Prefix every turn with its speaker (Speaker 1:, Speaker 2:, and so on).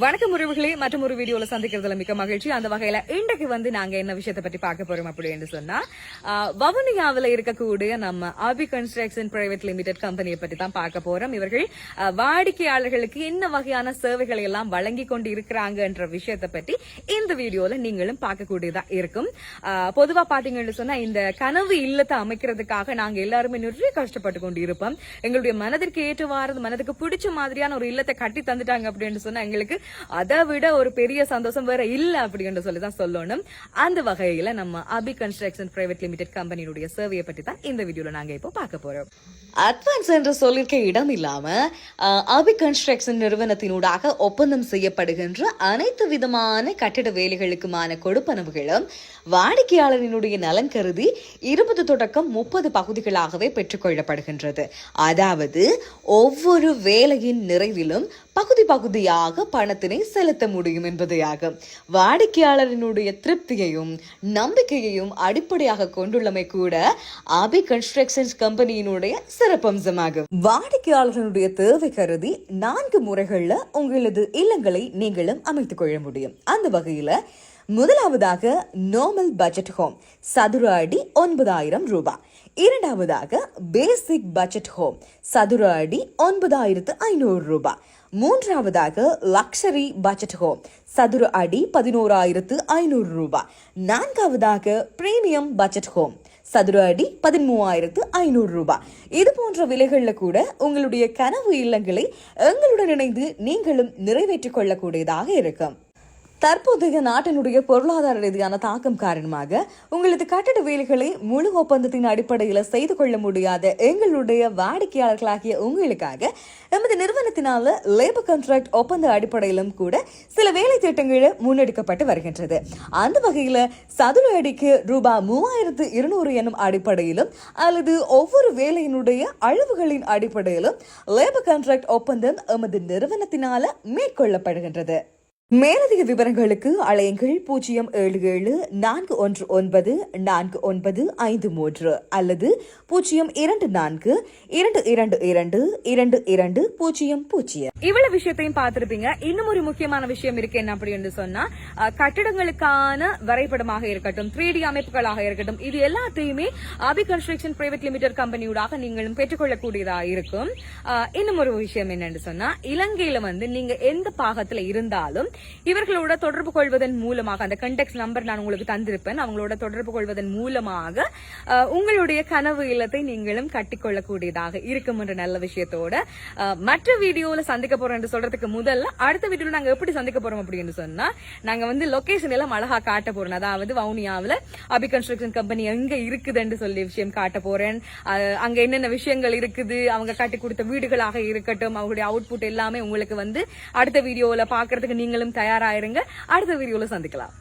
Speaker 1: வணக்கம் உறவுகளே, மற்றும் ஒரு வீடியோல சந்திக்கிறதுல மிக்க மகிழ்ச்சி. அந்த வகையில இன்றைக்கு நாங்க என்ன விஷயத்தை பற்றி பார்க்க போறோம் அப்படின்னு சொன்னா, வவுனியாவில் இருக்கக்கூடிய நம்ம அபி கன்ஸ்ட்ரக்ஷன் பிரைவேட் லிமிடெட் கம்பெனியை பற்றி தான் பார்க்க போறோம். இவர்கள் வாடிக்கையாளர்களுக்கு என்ன வகையான சேவைகளை எல்லாம் வழங்கி கொண்டு இருக்கிறாங்கன்ற விஷயத்தை பற்றி இந்த வீடியோல நீங்களும் பார்க்கக்கூடியதா இருக்கும். பொதுவா பாத்தீங்கன்னு சொன்னா, இந்த கனவு இல்லத்தை அமைக்கிறதுக்காக நாங்க எல்லாருமே நிறைய கஷ்டப்பட்டு கொண்டு இருப்போம். எங்களுடைய மனதிற்கு ஏற்றவாறு, மனதுக்கு பிடிச்ச மாதிரியான ஒரு இல்லத்தை கட்டி தந்துட்டாங்க அப்படின்னு சொன்னா எங்களுக்கு அதை விட ஒரு பெரிய சந்தோஷம் வேற இல்ல அப்படின்னு சொல்லிதான் சொல்லணும். அந்த வகையில நம்ம அபி கன்ஸ்ட்ரக்ஷன் பிரைவேட் லிமிடெட் கம்பெனியுடைய சேவையை பற்றி தான் இந்த வீடியோல நாங்க இப்போ பார்க்க போறோம். அட்வான்ஸ் என்று சொல்லிருக்க இடம் இல்லாம அபி கன்ஸ்ட்ரக்ஷன் நிறுவனத்தினூடாக ஒப்பந்தம் செய்யப்படுகின்ற அனைத்து விதமான கட்டிட வேலைகளுக்குமான கொடுப்பனவுகளும் வாடிக்கையாளரினுடைய நலன் கருதி 20 தொடக்கம் 30 பகுதிகளாகவே பெற்றுக்கொள்ளப்படுகின்றது. அதாவது ஒவ்வொரு வேலையின் நிறைவிலும் பகுதி பகுதியாக பணத்தினை செலுத்த முடியும் என்பதையாகும். வாடிக்கையாளரினுடைய திருப்தியையும் நம்பிக்கையையும் அடிப்படையாக கொண்டுள்ளமை கூட அபி கன்ஸ்ட்ரக்ஷன்ஸ் கம்பெனியினுடைய சிறப்பம்சமாகும். வாடிக்கையாளர்களுடைய தேவை கருதி 4 முறைகள்ல உங்களது இல்லங்களை நீங்களும் அமைத்துக் கொள்ள முடியும். அந்த வகையில முதலாவதாக நார்மல் பட்ஜெட் ஹோம் சதுர அடி 9,000 ரூபாய். இரண்டாவதாக பேசிக் பட்ஜெட் ஹோம் சதுர அடி 9,500 ரூபாய். மூன்றாவதாக லக்ஸரி பட்ஜெட் ஹோம் சதுர அடி 11,500 ரூபாய். நான்காவதாக பிரீமியம் பட்ஜெட் ஹோம் சதுர அடி 13,500 ரூபாய். இது போன்ற விலைகள்ல கூட உங்களுடைய கனவு இல்லங்களை எங்களுடன் இணைந்து நீங்களும் நிறைவேற்றிக் கொள்ளக்கூடியதாக இருக்கும். தற்போதைய நாட்டினுடைய பொருளாதார ரீதியான தாக்கம் காரணமாக உங்களது கட்டட வேலைகளை முழு ஒப்பந்தத்தின் அடிப்படையில் செய்து கொள்ள முடியாத எங்களுடைய வாடிக்கையாளர்களாகிய உங்களுக்காக நமது நிறுவனத்தினால லேபர் கான்ட்ராக்ட் ஒப்பந்த அடிப்படையிலும் கூட சில வேலை திட்டங்கள் முன்னெடுக்கப்பட்டு வருகின்றது. அந்த வகையில சதுர அடிக்கு ரூபாய் 3,200 எனும் அடிப்படையிலும் அல்லது ஒவ்வொரு வேலையினுடைய அளவுகளின் அடிப்படையிலும் லேபர் கான்ட்ராக்ட் ஒப்பந்தம் எமது நிறுவனத்தினால மேற்கொள்ளப்படுகின்றது. மேலதிக விவரங்களுக்கு அலையுங்கள் 07041949553 அல்லது 0242222200. இவ்வளவு விஷயத்தையும் பார்த்திருப்பீங்க. இன்னும் ஒரு முக்கியமான விஷயம் இருக்கு. என்ன அப்படின்னு சொன்னா, கட்டிடங்களுக்கான வரைபடமாக இருக்கட்டும், 3D அமைப்புகளாக இருக்கட்டும், இது எல்லாத்தையுமே அபி கன்ஸ்ட்ரக்ஷன் பிரைவேட் லிமிடெட் கம்பெனியூடாக நீங்களும் பெற்றுக்கொள்ளக்கூடியதா இருக்கும். இன்னும் ஒரு விஷயம் என்னன்னு சொன்னா, இலங்கையில நீங்க எந்த பாகத்துல இருந்தாலும் இவர்களோட தொடர்பு கொள்வதன் மூலமாக, அந்த கண்டெக்ட் நம்பர் நான் உங்களுக்கு தந்திருப்பேன், அவங்களோட தொடர்பு கொள்வதன் மூலமாக உங்களுடைய கனவு இல்லத்தை நீங்களும் கட்டிக்கொள்ளக்கூடியதாக இருக்கும் என்ற நல்ல விஷயத்தோட மற்ற வீடியோல சந்திக்க போறோம் என்று சொல்றதுக்கு முதல்ல அடுத்த வீடியோல நாங்க எப்படி சந்திக்க போறோம் அப்படின்னு சொன்னா, நாங்க லொகேஷன் எல்லாம் அழகா காட்ட போறோம். அதாவது வவுனியாவில அபி கன்ஸ்ட்ரக்ஷன் கம்பெனி எங்க இருக்குதுன்னு சொல்லி விஷயம் காட்ட போறேன். அங்க என்னென்ன விஷயங்கள் இருக்குது, அவங்க கட்டி கொடுத்த வீடுகளாக இருக்கட்டும், அவங்களுடைய அவுட்புட் எல்லாமே உங்களுக்கு அடுத்த வீடியோல பாக்குறதுக்கு நீங்களும் தயாராயிருங்க. அடுத்த வீடியோல சந்திக்கலாம்.